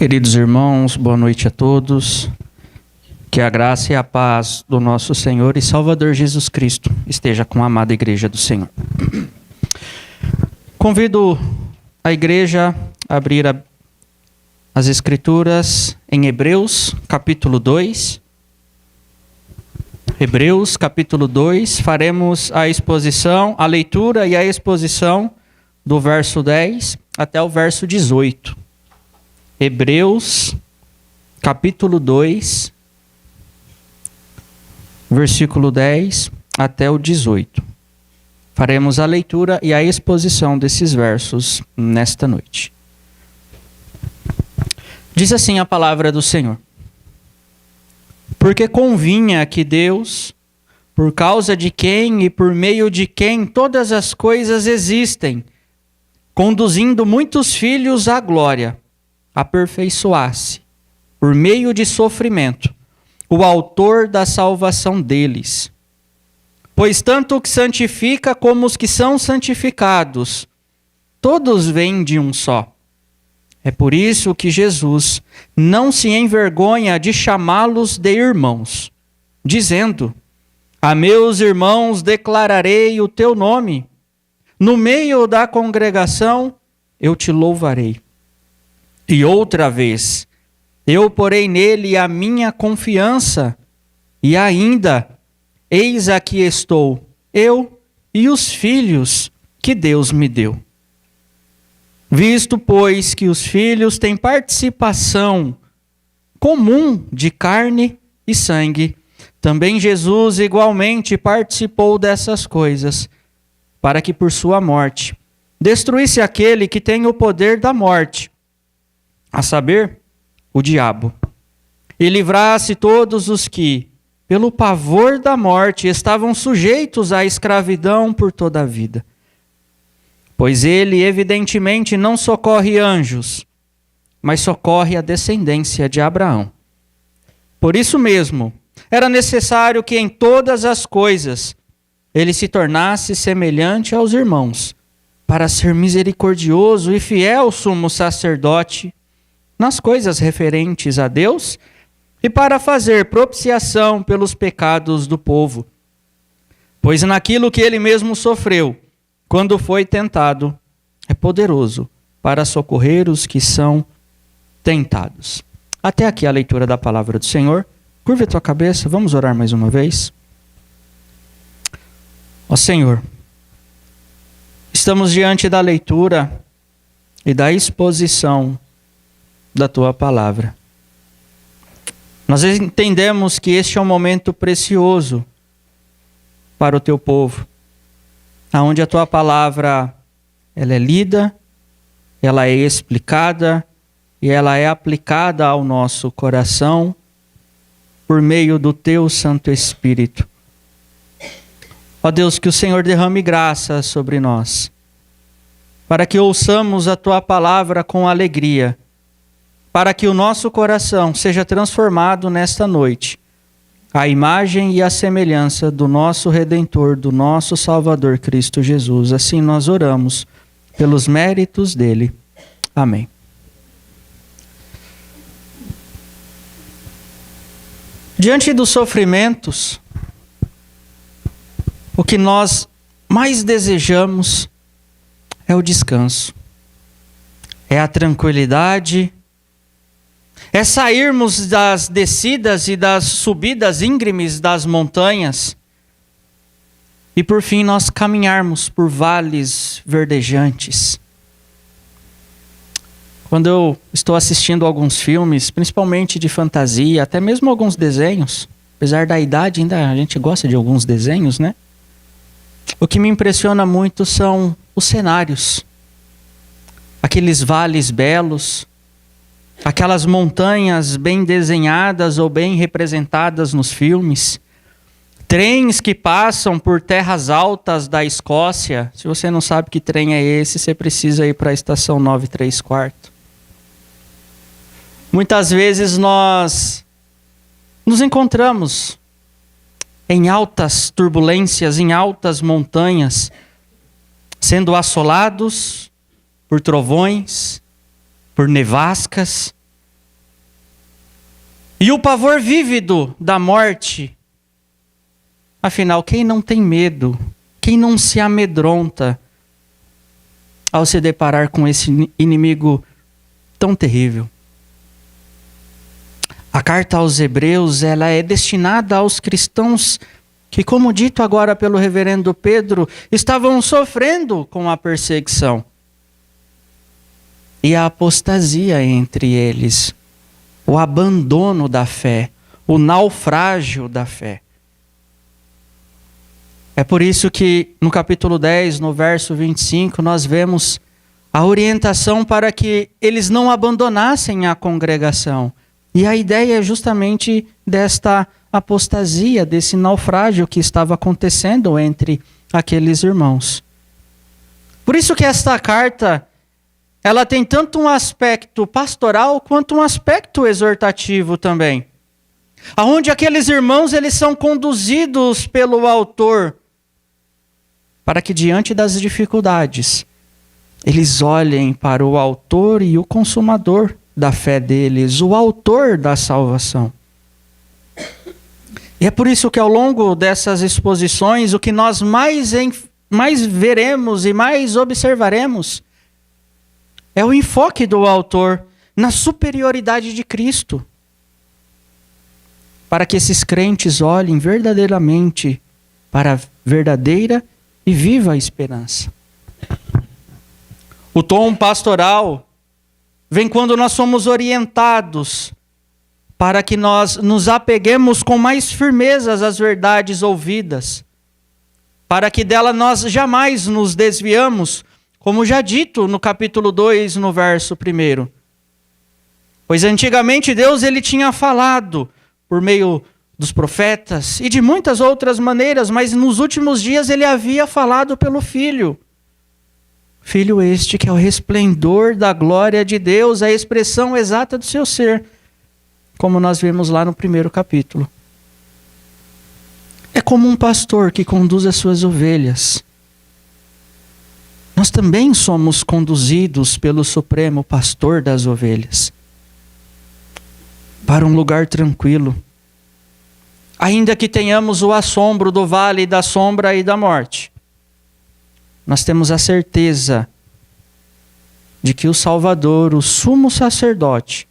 Queridos irmãos, boa noite a todos. Que a graça e a paz do nosso Senhor e Salvador Jesus Cristo esteja com a amada Igreja do Senhor. Convido a igreja a abrir as Escrituras em Hebreus, capítulo 2. Hebreus, capítulo 2, faremos a leitura e a exposição do verso 10 até o verso 18. Hebreus, capítulo 2, versículo 10 até o 18. Faremos a leitura e a exposição desses versos nesta noite. Diz assim a palavra do Senhor: porque convinha que Deus, por causa de quem e por meio de quem todas as coisas existem, conduzindo muitos filhos à glória, aperfeiçoasse, por meio de sofrimento, o autor da salvação deles. Pois tanto o que santifica como os que são santificados, todos vêm de um só. É por isso que Jesus não se envergonha de chamá-los de irmãos, dizendo: a meus irmãos declararei o teu nome, no meio da congregação eu te louvarei. E outra vez, eu porei nele a minha confiança, e ainda, eis aqui estou, eu e os filhos que Deus me deu. Visto, pois, que os filhos têm participação comum de carne e sangue, também Jesus igualmente participou dessas coisas, para que por sua morte destruísse aquele que tem o poder da morte, a saber, o diabo, e livrasse todos os que, pelo pavor da morte, estavam sujeitos à escravidão por toda a vida. Pois ele, evidentemente, não socorre anjos, mas socorre a descendência de Abraão. Por isso mesmo, era necessário que em todas as coisas ele se tornasse semelhante aos irmãos, para ser misericordioso e fiel sumo sacerdote nas coisas referentes a Deus e para fazer propiciação pelos pecados do povo. Pois naquilo que ele mesmo sofreu, quando foi tentado, é poderoso para socorrer os que são tentados. Até aqui a leitura da palavra do Senhor. Curva a tua cabeça, vamos orar mais uma vez. Ó Senhor, estamos diante da leitura e da exposição da tua palavra. Nós entendemos que este é um momento precioso para o teu povo, onde a tua palavra ela é lida, ela é explicada e ela é aplicada ao nosso coração por meio do teu Santo Espírito. Ó Deus, que o Senhor derrame graça sobre nós, para que ouçamos a tua palavra com alegria, para que o nosso coração seja transformado nesta noite, à imagem e à semelhança do nosso Redentor, do nosso Salvador Cristo Jesus. Assim nós oramos, pelos méritos dele. Amém. Diante dos sofrimentos, o que nós mais desejamos é o descanso, é a tranquilidade, é sairmos das descidas e das subidas íngremes das montanhas e por fim nós caminharmos por vales verdejantes. Quando eu estou assistindo alguns filmes, principalmente de fantasia, até mesmo alguns desenhos, apesar da idade ainda a gente gosta de alguns desenhos, né? O que me impressiona muito são os cenários, aqueles vales belos, aquelas montanhas bem desenhadas ou bem representadas nos filmes, trens que passam por terras altas da Escócia. Se você não sabe que trem é esse, você precisa ir para a estação 9 3/4. Muitas vezes nós nos encontramos em altas turbulências, em altas montanhas, sendo assolados por trovões, por nevascas, E o pavor vívido da morte. Afinal, quem não tem medo, quem não se amedronta ao se deparar com esse inimigo tão terrível? A carta aos Hebreus, ela é destinada aos cristãos que, como dito agora pelo reverendo Pedro, estavam sofrendo com a perseguição e a apostasia entre eles, o abandono da fé, o naufrágio da fé. É por isso que no capítulo 10, no verso 25, nós vemos a orientação para que eles não abandonassem a congregação. E a ideia é justamente desta apostasia, desse naufrágio que estava acontecendo entre aqueles irmãos. Por isso que esta carta, ela tem tanto um aspecto pastoral quanto um aspecto exortativo também. Aonde aqueles irmãos, eles são conduzidos pelo autor para que diante das dificuldades, eles olhem para o autor e o consumador da fé deles, o autor da salvação. E é por isso que ao longo dessas exposições, o que nós mais veremos e mais observaremos é o enfoque do autor na superioridade de Cristo, para que esses crentes olhem verdadeiramente para a verdadeira e viva esperança. O tom pastoral vem quando nós somos orientados para que nós nos apeguemos com mais firmeza às verdades ouvidas, para que dela nós jamais nos desviamos, como já dito no capítulo 2, no verso 1. Pois antigamente Deus ele tinha falado por meio dos profetas e de muitas outras maneiras, mas nos últimos dias ele havia falado pelo Filho. Filho este que é o resplendor da glória de Deus, a expressão exata do seu ser, como nós vemos lá no 1º capítulo. É como um pastor que conduz as suas ovelhas. Nós também somos conduzidos pelo Supremo Pastor das ovelhas para um lugar tranquilo. Ainda que tenhamos o assombro do vale da sombra e da morte, nós temos a certeza de que o Salvador, o sumo sacerdote,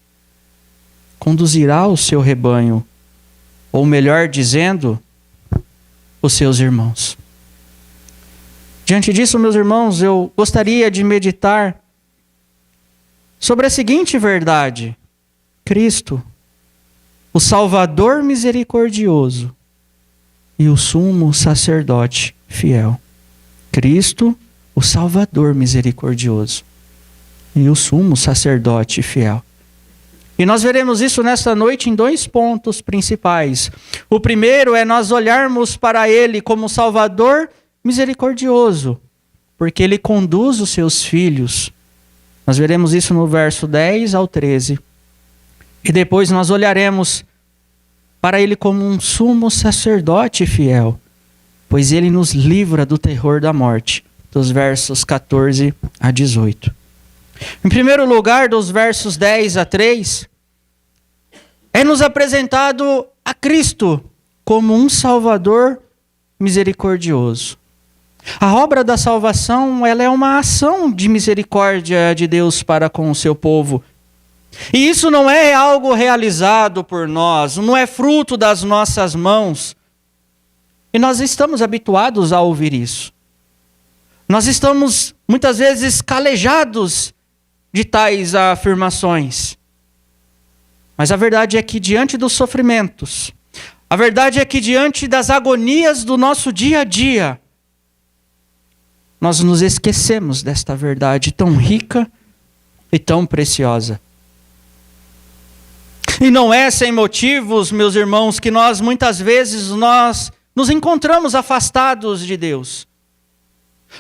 conduzirá o seu rebanho, ou melhor dizendo, os seus irmãos. Diante disso, meus irmãos, eu gostaria de meditar sobre a seguinte verdade: Cristo, o Salvador misericordioso e o sumo sacerdote fiel. Cristo, o Salvador misericordioso e o sumo sacerdote fiel. E nós veremos isso nesta noite em 2 pontos principais. O primeiro é nós olharmos para Ele como Salvador misericordioso, porque Ele conduz os seus filhos. Nós veremos isso no verso 10 ao 13. E depois nós olharemos para Ele como um sumo sacerdote fiel, pois Ele nos livra do terror da morte, dos versos 14 a 18. Em primeiro lugar, dos versos 10 a 3, é nos apresentado a Cristo como um Salvador misericordioso. A obra da salvação, ela é uma ação de misericórdia de Deus para com o seu povo. E isso não é algo realizado por nós, não é fruto das nossas mãos. E nós estamos habituados a ouvir isso. Nós estamos, muitas vezes, calejados de tais afirmações. Mas a verdade é que diante dos sofrimentos, a verdade é que diante das agonias do nosso dia a dia, nós nos esquecemos desta verdade tão rica e tão preciosa. E não é sem motivos, meus irmãos, que nós muitas vezes nos encontramos afastados de Deus.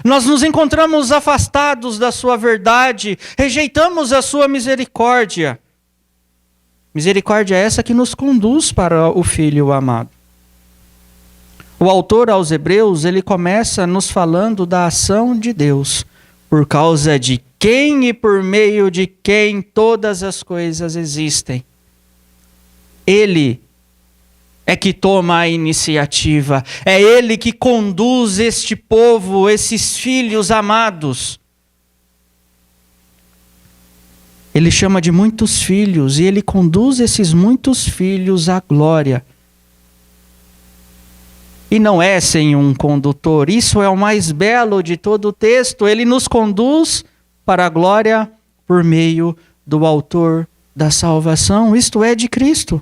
Nós nos encontramos afastados da sua verdade, rejeitamos a sua misericórdia. Misericórdia essa que nos conduz para o Filho amado. O autor aos Hebreus, ele começa nos falando da ação de Deus, por causa de quem e por meio de quem todas as coisas existem. Ele é que toma a iniciativa. É Ele que conduz este povo, esses filhos amados. Ele chama de muitos filhos e Ele conduz esses muitos filhos à glória. E não é sem um condutor. Isso é o mais belo de todo o texto. Ele nos conduz para a glória por meio do autor da salvação, isto é, de Cristo.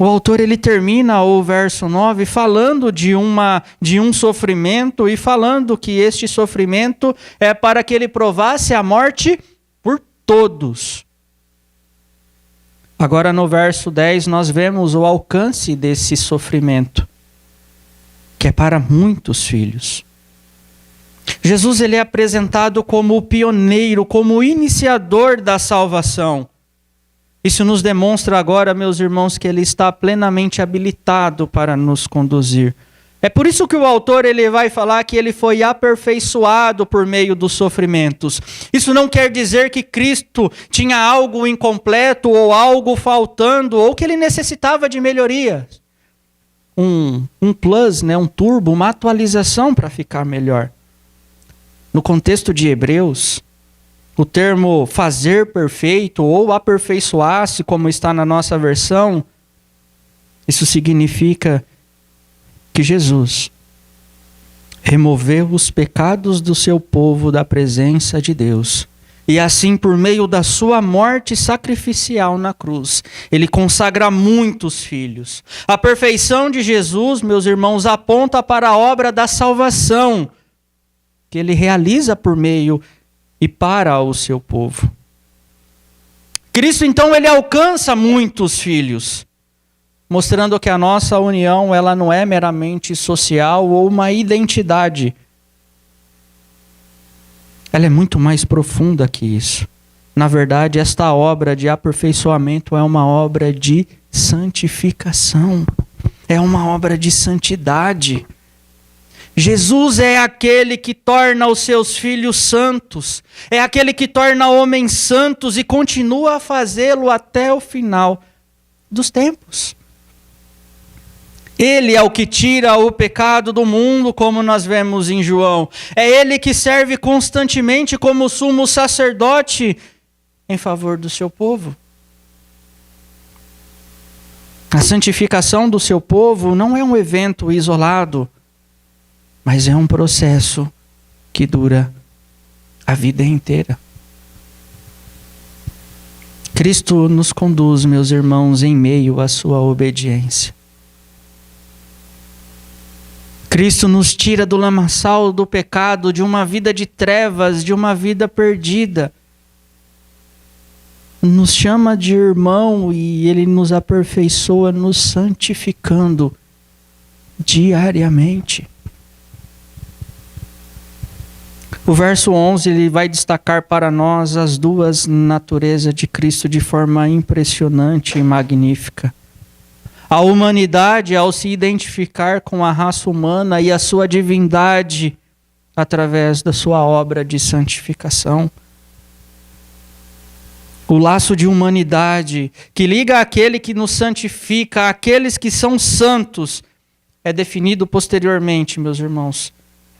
O autor ele termina o verso 9 falando de um sofrimento e falando que este sofrimento é para que ele provasse a morte por todos. Agora no verso 10 nós vemos o alcance desse sofrimento, que é para muitos filhos. Jesus ele é apresentado como o pioneiro, como o iniciador da salvação. Isso nos demonstra agora, meus irmãos, que ele está plenamente habilitado para nos conduzir. É por isso que o autor ele vai falar que ele foi aperfeiçoado por meio dos sofrimentos. Isso não quer dizer que Cristo tinha algo incompleto ou algo faltando, ou que ele necessitava de melhorias. Um plus, um turbo, uma atualização para ficar melhor. No contexto de Hebreus, o termo fazer perfeito ou aperfeiçoar-se, como está na nossa versão, isso significa que Jesus removeu os pecados do seu povo da presença de Deus. E assim, por meio da sua morte sacrificial na cruz, ele consagra muitos filhos. A perfeição de Jesus, meus irmãos, aponta para a obra da salvação, que ele realiza por meio e para o seu povo. Cristo, então, ele alcança muitos filhos, mostrando que a nossa união ela não é meramente social ou uma identidade. Ela é muito mais profunda que isso. Na verdade, esta obra de aperfeiçoamento é uma obra de santificação. É uma obra de santidade. Jesus é aquele que torna os seus filhos santos. É aquele que torna homens santos e continua a fazê-lo até o final dos tempos. Ele é o que tira o pecado do mundo, como nós vemos em João. É Ele que serve constantemente como sumo sacerdote em favor do seu povo. A santificação do seu povo não é um evento isolado, mas é um processo que dura a vida inteira. Cristo nos conduz, meus irmãos, em meio à sua obediência. Cristo nos tira do lamaçal do pecado, de uma vida de trevas, de uma vida perdida. Nos chama de irmão e Ele nos aperfeiçoa, nos santificando diariamente. O verso 11 ele vai destacar para nós as duas naturezas de Cristo de forma impressionante e magnífica. A humanidade, ao se identificar com a raça humana, e a sua divindade através da sua obra de santificação. O laço de humanidade que liga aquele que nos santifica, aqueles que são santos, é definido posteriormente, meus irmãos,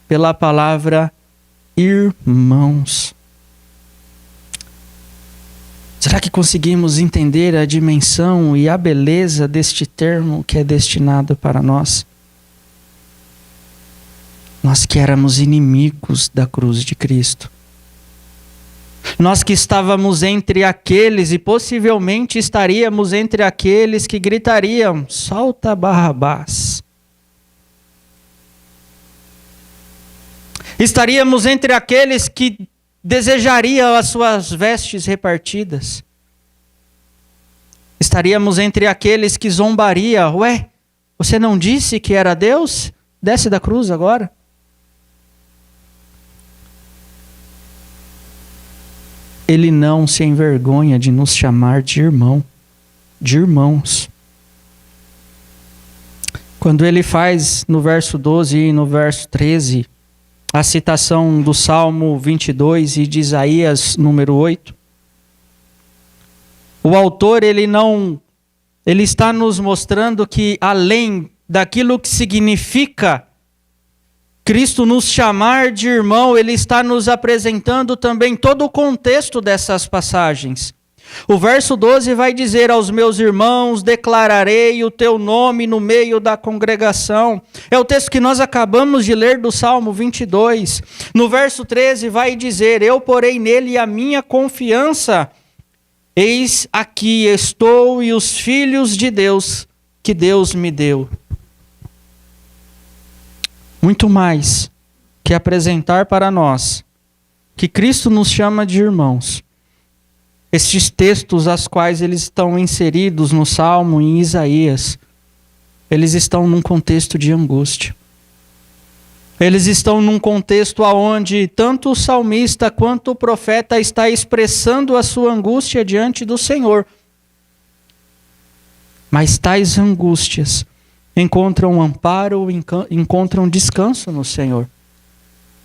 pela palavra irmãos. Será que conseguimos entender a dimensão e a beleza deste termo que é destinado para nós? Nós que éramos inimigos da cruz de Cristo. Nós que estávamos entre aqueles e possivelmente estaríamos entre aqueles que gritariam: solta Barrabás. Estaríamos entre aqueles que desejariam as suas vestes repartidas. Estaríamos entre aqueles que zombariam: ué, você não disse que era Deus? Desce da cruz agora. Ele não se envergonha de nos chamar de irmão, de irmãos. Quando ele faz no verso 12 e no verso 13, a citação do Salmo 22 e de Isaías número 8, O autor, ele está nos mostrando que além daquilo que significa Cristo nos chamar de irmão, ele está nos apresentando também todo o contexto dessas passagens. O verso 12 vai dizer: aos meus irmãos declararei o teu nome no meio da congregação. É o texto que nós acabamos de ler do Salmo 22. No verso 13 vai dizer: eu porei nele a minha confiança. Eis aqui estou e os filhos de Deus que Deus me deu. Muito mais que apresentar para nós que Cristo nos chama de irmãos. Estes textos, as quais eles estão inseridos no Salmo e em Isaías, eles estão num contexto de angústia. Eles estão num contexto onde tanto o salmista quanto o profeta está expressando a sua angústia diante do Senhor. Mas tais angústias encontram amparo, encontram descanso no Senhor.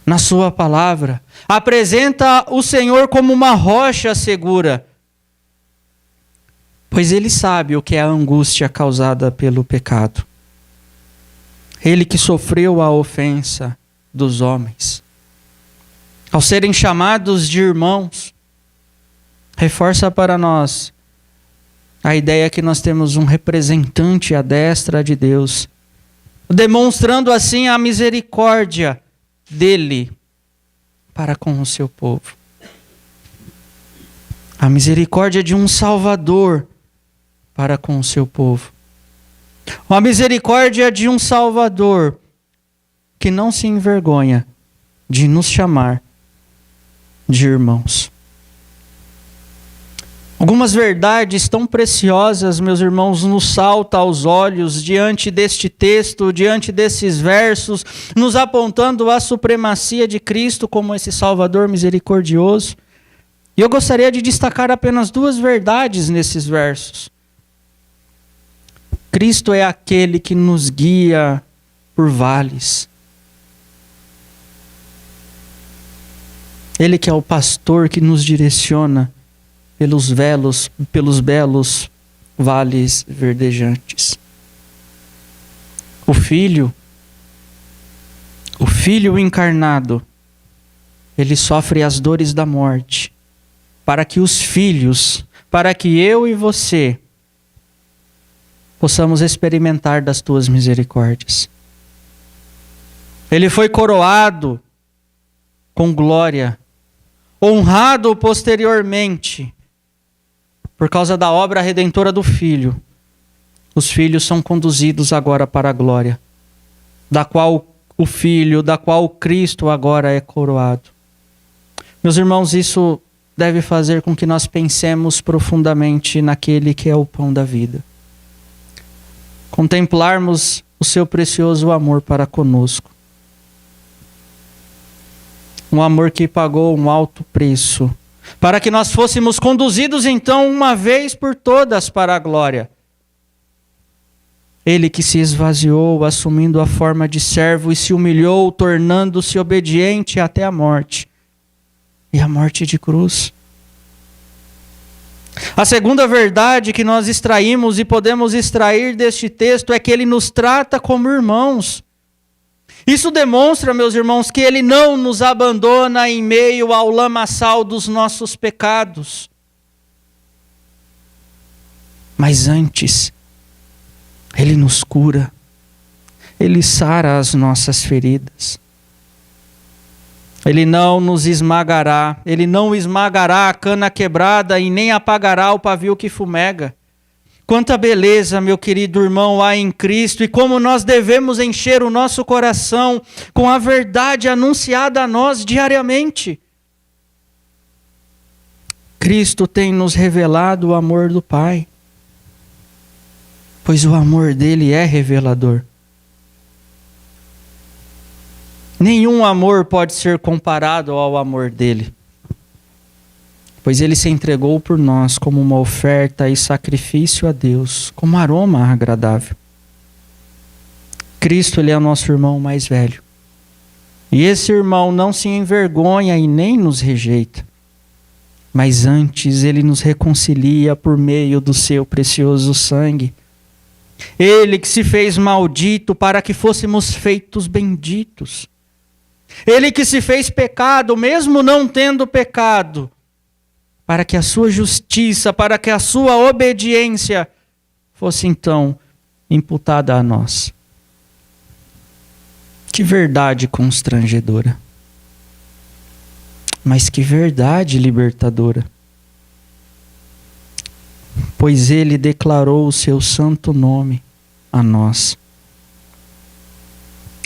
Na sua palavra, apresenta o Senhor como uma rocha segura, pois Ele sabe o que é a angústia causada pelo pecado. Ele que sofreu a ofensa dos homens. Ao serem chamados de irmãos, reforça para nós a ideia que nós temos um representante à destra de Deus, demonstrando assim a misericórdia dele para com o seu povo. A misericórdia de um Salvador para com o seu povo. A misericórdia de um Salvador que não se envergonha de nos chamar de irmãos. Algumas verdades tão preciosas, meus irmãos, nos saltam aos olhos diante deste texto, diante desses versos, nos apontando a supremacia de Cristo como esse Salvador misericordioso. E eu gostaria de destacar apenas duas verdades nesses versos. Cristo é aquele que nos guia por vales. Ele que é o pastor que nos direciona pelos belos vales verdejantes. O Filho encarnado, ele sofre as dores da morte, para que os filhos, para que eu e você possamos experimentar das tuas misericórdias. Ele foi coroado com glória, honrado posteriormente, por causa da obra redentora do Filho. Os filhos são conduzidos agora para a glória, da qual o Filho, da qual Cristo agora é coroado. Meus irmãos, isso deve fazer com que nós pensemos profundamente naquele que é o pão da vida. Contemplarmos o seu precioso amor para conosco. Um amor que pagou um alto preço, para que nós fôssemos conduzidos então uma vez por todas para a glória. Ele que se esvaziou, assumindo a forma de servo e se humilhou, tornando-se obediente até a morte. E a morte de cruz. A segunda verdade que nós extraímos e podemos extrair deste texto é que ele nos trata como irmãos. Isso demonstra, meus irmãos, que ele não nos abandona em meio ao lamaçal dos nossos pecados. Mas antes, ele nos cura. Ele sara as nossas feridas. Ele não nos esmagará. Ele não esmagará a cana quebrada e nem apagará o pavio que fumega. Quanta beleza, meu querido irmão, há em Cristo e como nós devemos encher o nosso coração com a verdade anunciada a nós diariamente. Cristo tem nos revelado o amor do Pai, pois o amor dele é revelador. Nenhum amor pode ser comparado ao amor dele, pois ele se entregou por nós como uma oferta e sacrifício a Deus, como aroma agradável. Cristo, ele é o nosso irmão mais velho. E esse irmão não se envergonha e nem nos rejeita. mas antes Ele nos reconcilia por meio do seu precioso sangue. Ele que se fez maldito para que fôssemos feitos benditos. Ele que se fez pecado, mesmo não tendo pecado, para que a sua justiça, para que a sua obediência fosse então imputada a nós. Que verdade constrangedora. Mas que verdade libertadora. Pois Ele declarou o seu santo nome a nós.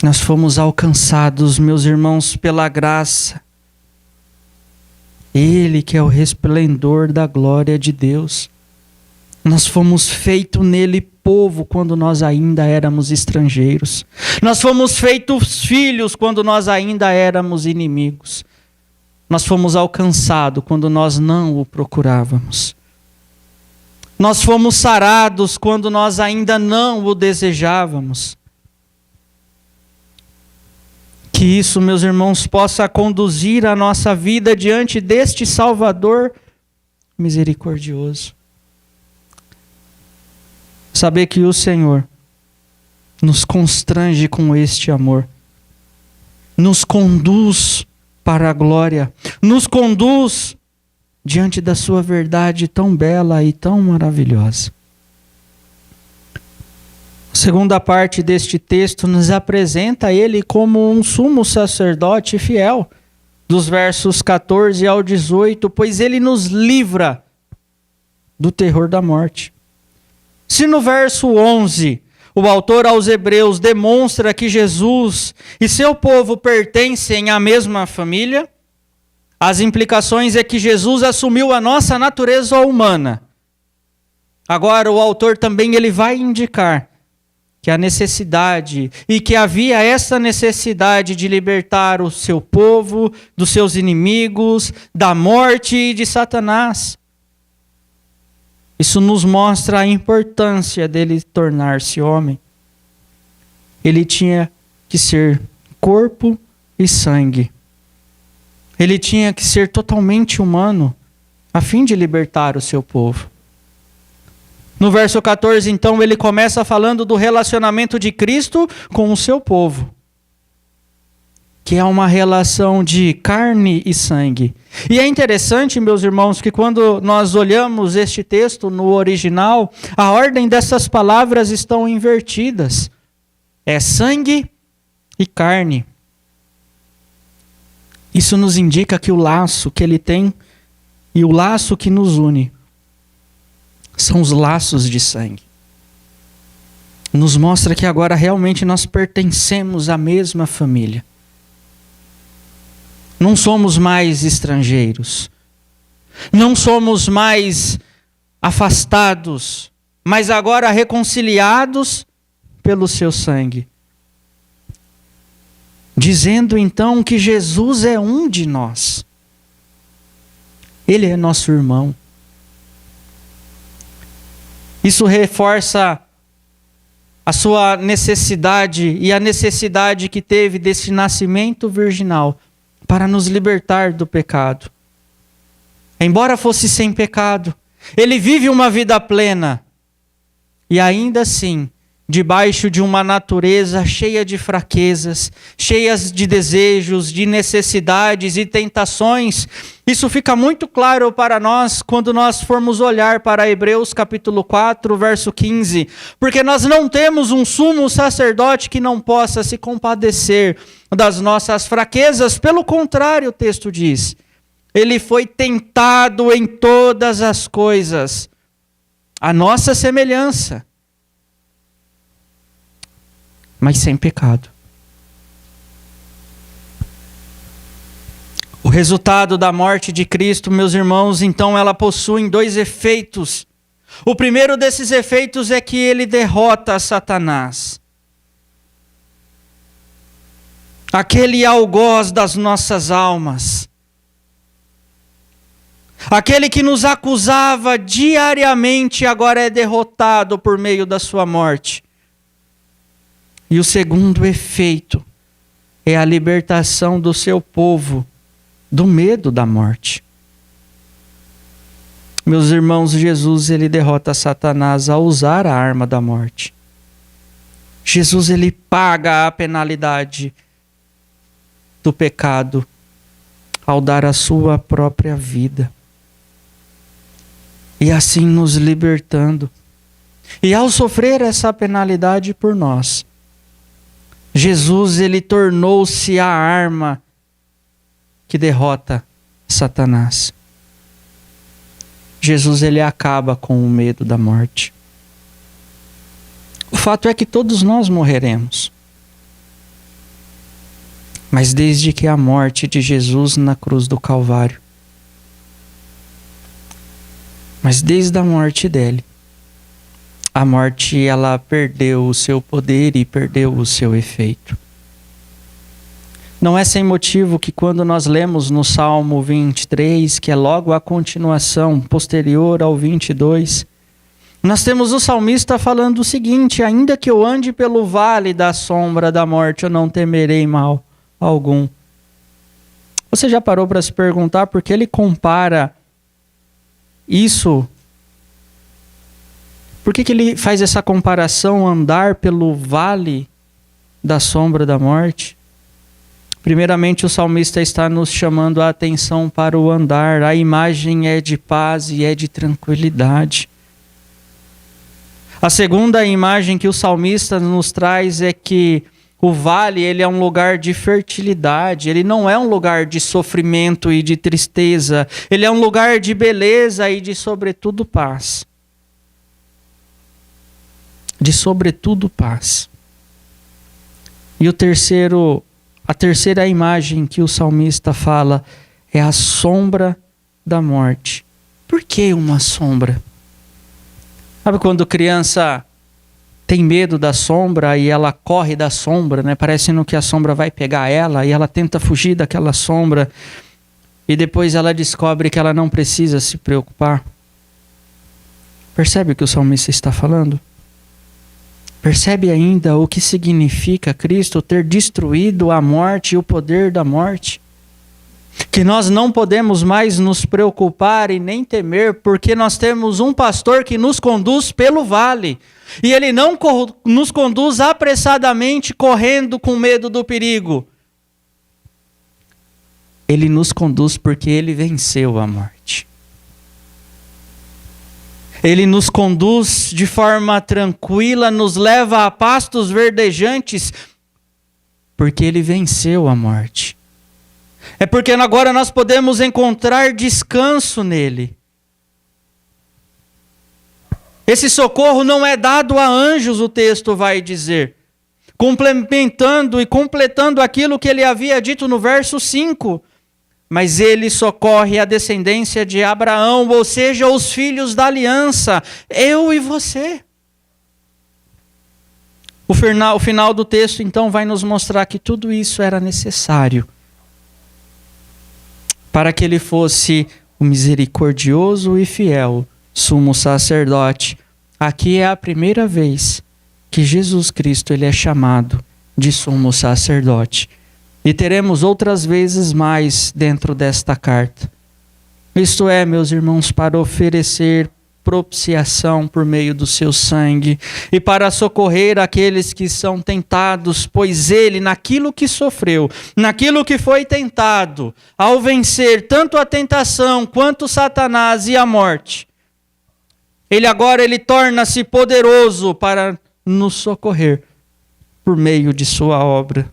Nós fomos alcançados, meus irmãos, pela graça. Ele que é o resplendor da glória de Deus. Nós fomos feitos nele povo quando nós ainda éramos estrangeiros. Nós fomos feitos filhos quando nós ainda éramos inimigos. Nós fomos alcançados quando nós não o procurávamos. Nós fomos sarados quando nós ainda não o desejávamos. Que isso, meus irmãos, possa conduzir a nossa vida diante deste Salvador misericordioso. Saber que o Senhor nos constrange com este amor, nos conduz para a glória, nos conduz diante da sua verdade tão bela e tão maravilhosa. A segunda parte deste texto nos apresenta ele como um sumo sacerdote fiel, dos versos 14 ao 18, pois ele nos livra do terror da morte. Se no verso 11, o autor aos Hebreus demonstra que Jesus e seu povo pertencem à mesma família, as implicações é que Jesus assumiu a nossa natureza humana. Agora o autor também ele vai indicar que a necessidade, e que havia essa necessidade de libertar o seu povo dos seus inimigos, da morte e de Satanás. Isso nos mostra a importância dele tornar-se homem. Ele tinha que ser corpo e sangue. Ele tinha que ser totalmente humano, a fim de libertar o seu povo. No verso 14, então, ele começa falando do relacionamento de Cristo com o seu povo, que é uma relação de carne e sangue. E é interessante, meus irmãos, que quando nós olhamos este texto no original, a ordem dessas palavras estão invertidas. É sangue e carne. Isso nos indica que o laço que ele tem e o laço que nos une são os laços de sangue. Nos mostra que agora realmente nós pertencemos à mesma família. Não somos mais estrangeiros. Não somos mais afastados, mas agora reconciliados pelo seu sangue. Dizendo então que Jesus é um de nós. Ele é nosso irmão. Isso reforça a sua necessidade e a necessidade que teve desse nascimento virginal para nos libertar do pecado. Embora fosse sem pecado, ele vive uma vida plena e ainda assim, debaixo de uma natureza cheia de fraquezas, cheias de desejos, de necessidades e tentações. Isso fica muito claro para nós quando nós formos olhar para Hebreus capítulo 4, verso 15. Porque nós não temos um sumo sacerdote que não possa se compadecer das nossas fraquezas. Pelo contrário, o texto diz, ele foi tentado em todas as coisas, a nossa semelhança, mas sem pecado. O resultado da morte de Cristo, meus irmãos, então ela possui dois efeitos. O primeiro desses efeitos é que ele derrota Satanás. Aquele algoz das nossas almas. Aquele que nos acusava diariamente agora é derrotado por meio da sua morte. E o segundo efeito é a libertação do seu povo do medo da morte. Meus irmãos, Jesus, ele derrota Satanás ao usar a arma da morte. Jesus, ele paga a penalidade do pecado ao dar a sua própria vida. E assim nos libertando. E ao sofrer essa penalidade por nós, Jesus, ele tornou-se a arma que derrota Satanás. Jesus, ele acaba com o medo da morte. O fato é que todos nós morreremos. Mas desde que a morte de Jesus na cruz do Calvário, mas desde a morte dele, a morte ela perdeu o seu poder e perdeu o seu efeito. Não é sem motivo que quando nós lemos no Salmo 23, que é logo a continuação posterior ao 22, nós temos o salmista falando o seguinte: ainda que eu ande pelo vale da sombra da morte, eu não temerei mal algum. Você já parou para se perguntar por que ele compara isso? Por que ele faz essa comparação, andar pelo vale da sombra da morte? Primeiramente, o salmista está nos chamando a atenção para o andar. A imagem é de paz e é de tranquilidade. A segunda imagem que o salmista nos traz é que o vale, ele é um lugar de fertilidade. Ele não é um lugar de sofrimento e de tristeza. Ele é um lugar de beleza e de, sobretudo, paz. De, sobretudo, paz. E a terceira imagem que o salmista fala é a sombra da morte. Por que uma sombra? Sabe quando criança tem medo da sombra e ela corre da sombra, né? Parecendo que a sombra vai pegar ela e ela tenta fugir daquela sombra e depois ela descobre que ela não precisa se preocupar. Percebe o que o salmista está falando? Percebe ainda o que significa Cristo ter destruído a morte e o poder da morte? Que nós não podemos mais nos preocupar e nem temer, porque nós temos um pastor que nos conduz pelo vale. E ele não nos conduz apressadamente, correndo com medo do perigo. Ele nos conduz porque ele venceu a morte. Ele nos conduz de forma tranquila, nos leva a pastos verdejantes, porque ele venceu a morte. É porque agora nós podemos encontrar descanso nele. Esse socorro não é dado a anjos, o texto vai dizer, complementando e completando aquilo que ele havia dito no verso 5. Mas ele socorre a descendência de Abraão, ou seja, os filhos da aliança, eu e você. O final do texto, então, vai nos mostrar que tudo isso era necessário para que ele fosse o misericordioso e fiel sumo sacerdote. Aqui é a primeira vez que Jesus Cristo ele é chamado de sumo sacerdote. E teremos outras vezes mais dentro desta carta. Isto é, meus irmãos, para oferecer propiciação por meio do seu sangue e para socorrer aqueles que são tentados, pois ele, naquilo que sofreu, naquilo que foi tentado, ao vencer tanto a tentação quanto Satanás e a morte, ele torna-se poderoso para nos socorrer por meio de sua obra.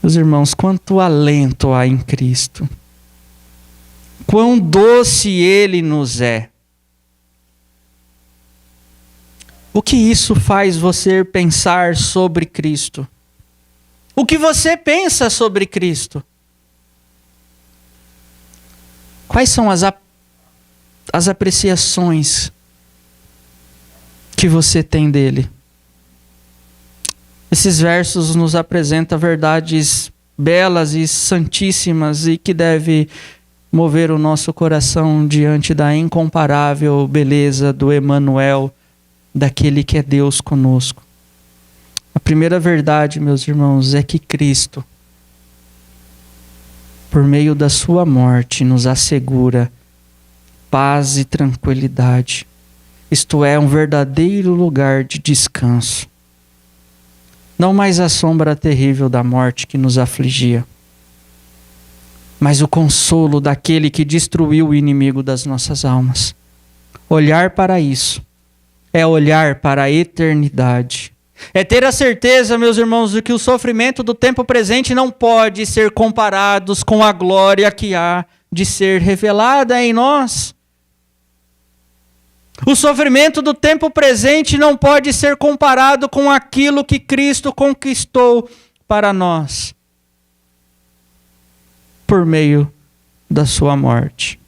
Meus irmãos, quanto alento há em Cristo. Quão doce ele nos é. O que isso faz você pensar sobre Cristo? O que você pensa sobre Cristo? Quais são as apreciações que você tem dele? Esses versos nos apresentam verdades belas e santíssimas e que deve mover o nosso coração diante da incomparável beleza do Emanuel, daquele que é Deus conosco. A primeira verdade, meus irmãos, é que Cristo, por meio da sua morte, nos assegura paz e tranquilidade. Isto é, um verdadeiro lugar de descanso. Não mais a sombra terrível da morte que nos afligia, mas o consolo daquele que destruiu o inimigo das nossas almas. Olhar para isso é olhar para a eternidade. É ter a certeza, meus irmãos, de que o sofrimento do tempo presente não pode ser comparado com a glória que há de ser revelada em nós. O sofrimento do tempo presente não pode ser comparado com aquilo que Cristo conquistou para nós por meio da sua morte.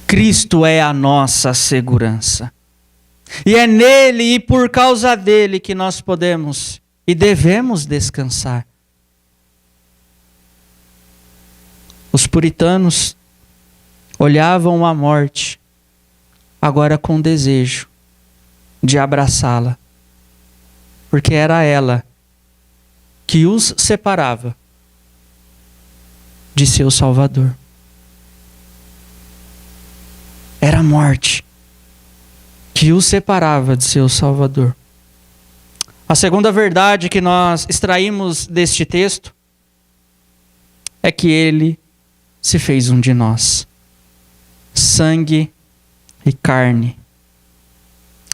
Cristo é a nossa segurança. E é nele e por causa dele que nós podemos e devemos descansar. Os puritanos olhavam a morte, agora com desejo de abraçá-la, porque era ela que os separava de seu Salvador. Era a morte que os separava de seu Salvador. A segunda verdade que nós extraímos deste texto é que ele se fez um de nós. Sangue e carne.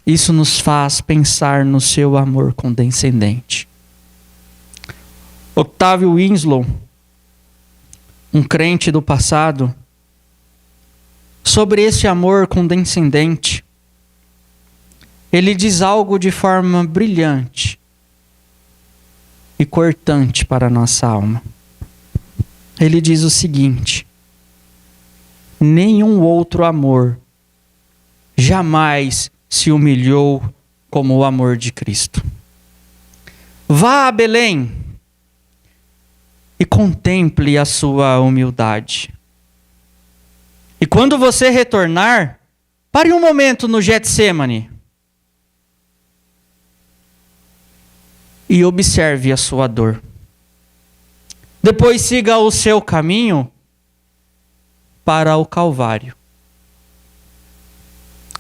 Isso nos faz pensar no seu amor condescendente. Octavio Winslow, um crente do passado, sobre este amor condescendente, ele diz algo de forma brilhante e cortante para a nossa alma. Ele diz o seguinte: nenhum outro amor jamais se humilhou como o amor de Cristo. Vá a Belém e contemple a sua humildade. E quando você retornar, pare um momento no Getsêmani e observe a sua dor. Depois siga o seu caminho para o Calvário.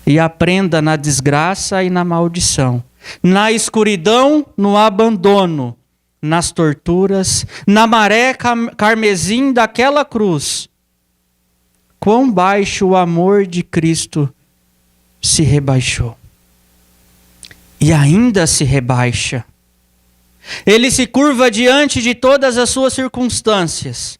E aprenda na desgraça e na maldição, na escuridão, no abandono, nas torturas, na maré carmesim daquela cruz, quão baixo o amor de Cristo se rebaixou. E ainda se rebaixa. Ele se curva diante de todas as suas circunstâncias.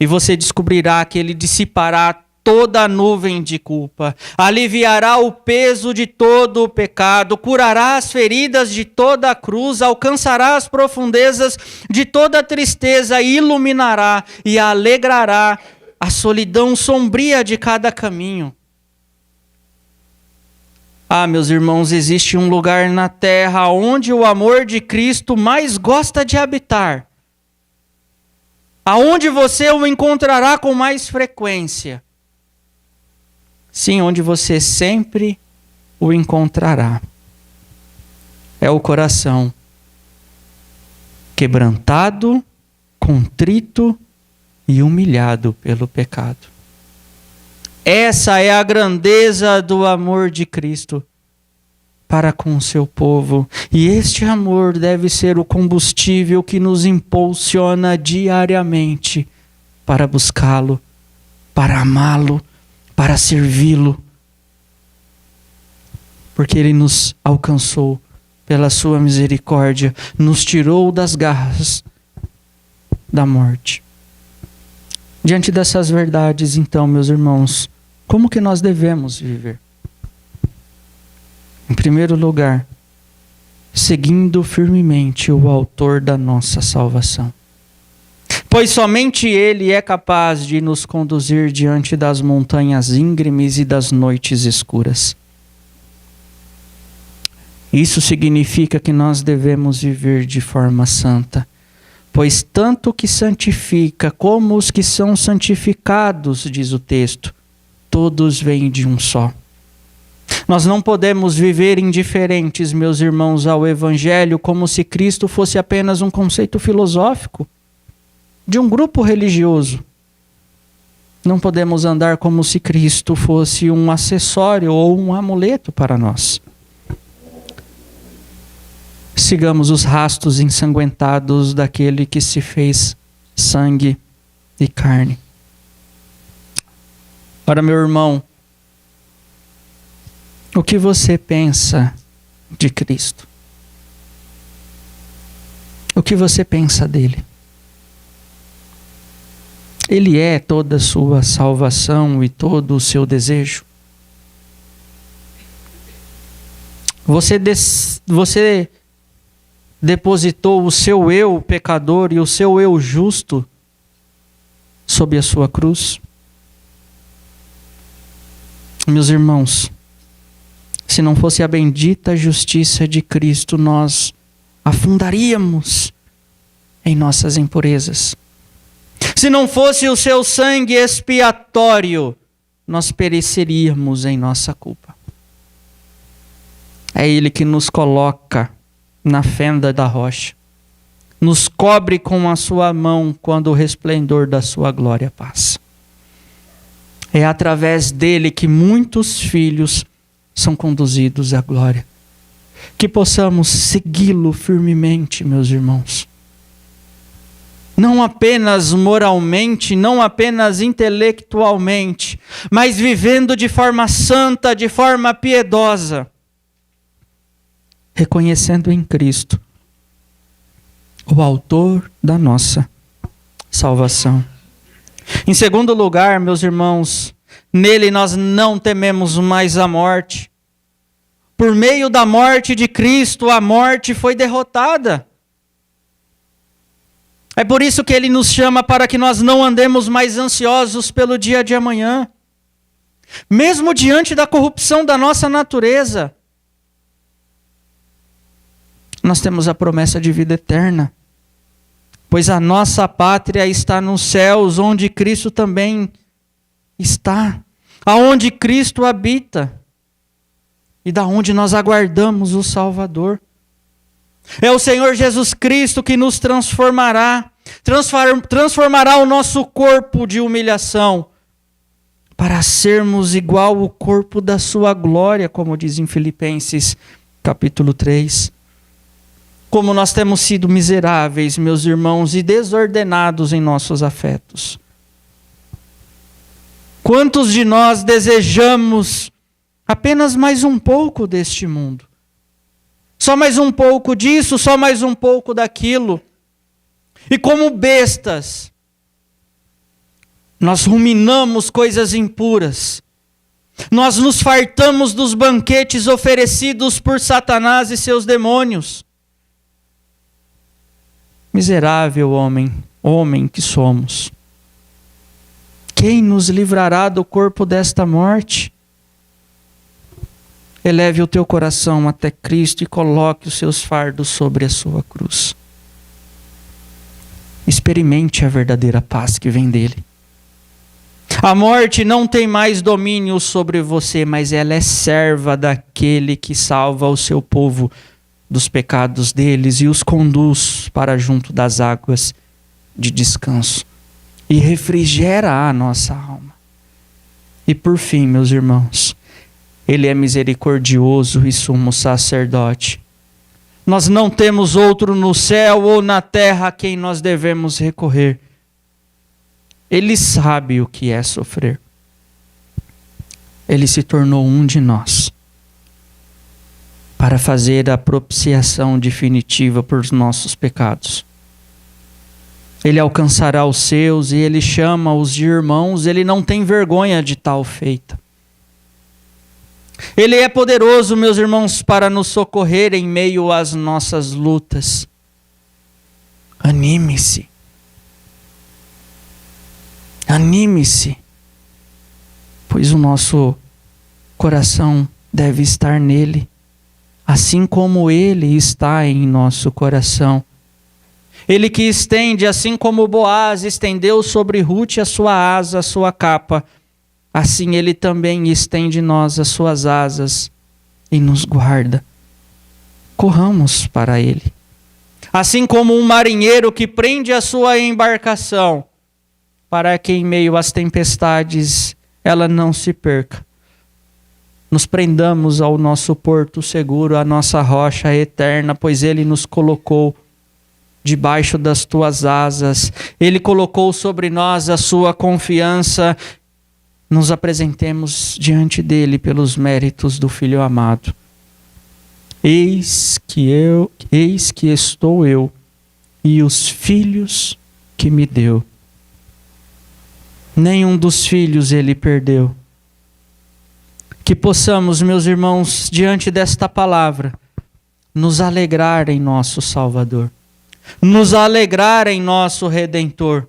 E você descobrirá que ele dissipará toda a nuvem de culpa, aliviará o peso de todo o pecado, curará as feridas de toda a cruz, alcançará as profundezas de toda a tristeza, iluminará e alegrará a solidão sombria de cada caminho. Ah, meus irmãos, existe um lugar na terra onde o amor de Cristo mais gosta de habitar. Aonde você o encontrará com mais frequência. Sim, onde você sempre o encontrará. É o coração quebrantado, contrito e humilhado pelo pecado. Essa é a grandeza do amor de Cristo para com o seu povo. E este amor deve ser o combustível que nos impulsiona diariamente para buscá-lo, para amá-lo, para servi-lo. Porque ele nos alcançou pela sua misericórdia, nos tirou das garras da morte. Diante dessas verdades, então, meus irmãos, como que nós devemos viver? Em primeiro lugar, seguindo firmemente o autor da nossa salvação. Pois somente ele é capaz de nos conduzir diante das montanhas íngremes e das noites escuras. Isso significa que nós devemos viver de forma santa. Pois tanto o que santifica como os que são santificados, diz o texto, todos vêm de um só. Nós não podemos viver indiferentes, meus irmãos, ao Evangelho como se Cristo fosse apenas um conceito filosófico de um grupo religioso. Não podemos andar como se Cristo fosse um acessório ou um amuleto para nós. Sigamos os rastros ensanguentados daquele que se fez sangue e carne. Ora, meu irmão, o que você pensa de Cristo? O que você pensa dele? Ele é toda a sua salvação e todo o seu desejo? Você depositou o seu eu pecador e o seu eu justo sob a sua cruz? Meus irmãos, se não fosse a bendita justiça de Cristo, nós afundaríamos em nossas impurezas. Se não fosse o seu sangue expiatório, nós pereceríamos em nossa culpa. É Ele que nos coloca na fenda da rocha, nos cobre com a sua mão quando o resplendor da sua glória passa. É através dele que muitos filhos são conduzidos à glória. Que possamos segui-lo firmemente, meus irmãos. Não apenas moralmente, não apenas intelectualmente, mas vivendo de forma santa, de forma piedosa, reconhecendo em Cristo o autor da nossa salvação. Em segundo lugar, meus irmãos, nele nós não tememos mais a morte. Por meio da morte de Cristo, a morte foi derrotada. É por isso que ele nos chama para que nós não andemos mais ansiosos pelo dia de amanhã. Mesmo diante da corrupção da nossa natureza, nós temos a promessa de vida eterna. Pois a nossa pátria está nos céus, onde Cristo também está. Aonde Cristo habita. E da onde nós aguardamos o Salvador. É o Senhor Jesus Cristo que nos transformará o nosso corpo de humilhação para sermos igual ao corpo da sua glória, como diz em Filipenses capítulo 3. Como nós temos sido miseráveis, meus irmãos, e desordenados em nossos afetos. Quantos de nós desejamos apenas mais um pouco deste mundo? Só mais um pouco disso, só mais um pouco daquilo. E como bestas, nós ruminamos coisas impuras. Nós nos fartamos dos banquetes oferecidos por Satanás e seus demônios. Miserável homem que somos. Quem nos livrará do corpo desta morte? Eleve o teu coração até Cristo e coloque os seus fardos sobre a sua cruz. Experimente a verdadeira paz que vem dele. A morte não tem mais domínio sobre você, mas ela é serva daquele que salva o seu povo dos pecados deles e os conduz para junto das águas de descanso e refrigera a nossa alma. E por fim, meus irmãos, ele é misericordioso e sumo sacerdote. Nós não temos outro no céu ou na terra a quem nós devemos recorrer. Ele sabe o que é sofrer. Ele se tornou um de nós para fazer a propiciação definitiva por nossos pecados. Ele alcançará os seus e ele chama-os de irmãos, ele não tem vergonha de tal feita. Ele é poderoso, meus irmãos, para nos socorrer em meio às nossas lutas. Anime-se. Anime-se, pois o nosso coração deve estar nele, assim como ele está em nosso coração. Ele que estende, assim como Boaz estendeu sobre Rute a sua asa, a sua capa, assim ele também estende em nós as suas asas e nos guarda. Corramos para ele. Assim como um marinheiro que prende a sua embarcação, para que em meio às tempestades ela não se perca. Nos prendamos ao nosso porto seguro, à nossa rocha eterna, pois Ele nos colocou debaixo das tuas asas. Ele colocou sobre nós a sua confiança. Nos apresentemos diante dele pelos méritos do Filho amado. Eis que estou eu e os filhos que me deu. Nenhum dos filhos ele perdeu. Que possamos, meus irmãos, diante desta palavra, nos alegrar em nosso Salvador, nos alegrar em nosso Redentor,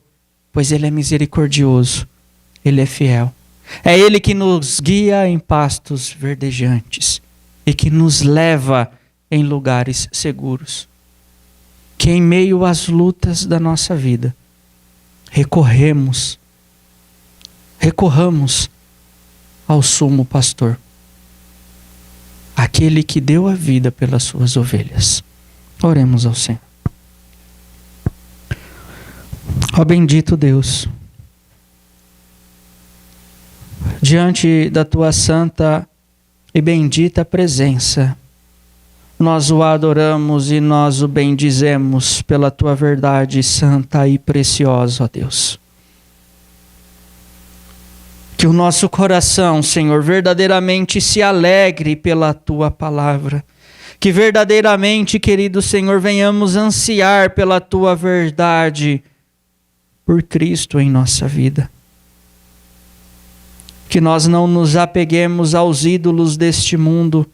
pois Ele é misericordioso, Ele é fiel. É Ele que nos guia em pastos verdejantes e que nos leva em lugares seguros. Que em meio às lutas da nossa vida, recorramos ao sumo pastor, aquele que deu a vida pelas suas ovelhas. Oremos ao Senhor. Ó bendito Deus, diante da tua santa e bendita presença, nós o adoramos e nós o bendizemos pela tua verdade santa e preciosa, ó Deus. Que o nosso coração, Senhor, verdadeiramente se alegre pela tua palavra. Que verdadeiramente, querido Senhor, venhamos ansiar pela tua verdade por Cristo em nossa vida. Que nós não nos apeguemos aos ídolos deste mundo,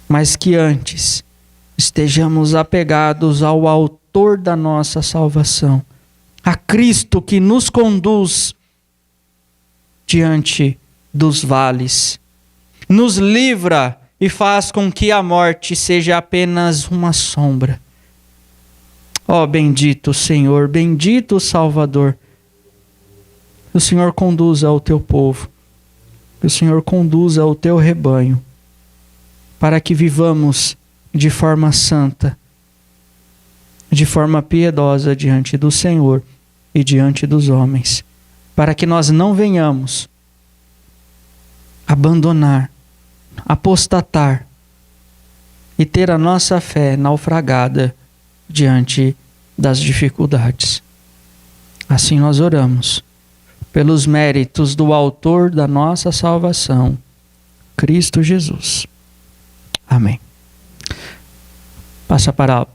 mas que antes estejamos apegados ao autor da nossa salvação, a Cristo que nos conduz diante dos vales, nos livra e faz com que a morte seja apenas uma sombra. Ó bendito Senhor, bendito Salvador, que o Senhor conduza o teu povo, que o Senhor conduza o teu rebanho, para que vivamos de forma santa, de forma piedosa diante do Senhor e diante dos homens, para que nós não venhamos abandonar, apostatar e ter a nossa fé naufragada diante das dificuldades. Assim nós oramos, pelos méritos do autor da nossa salvação, Cristo Jesus. Amém. Passa a palavra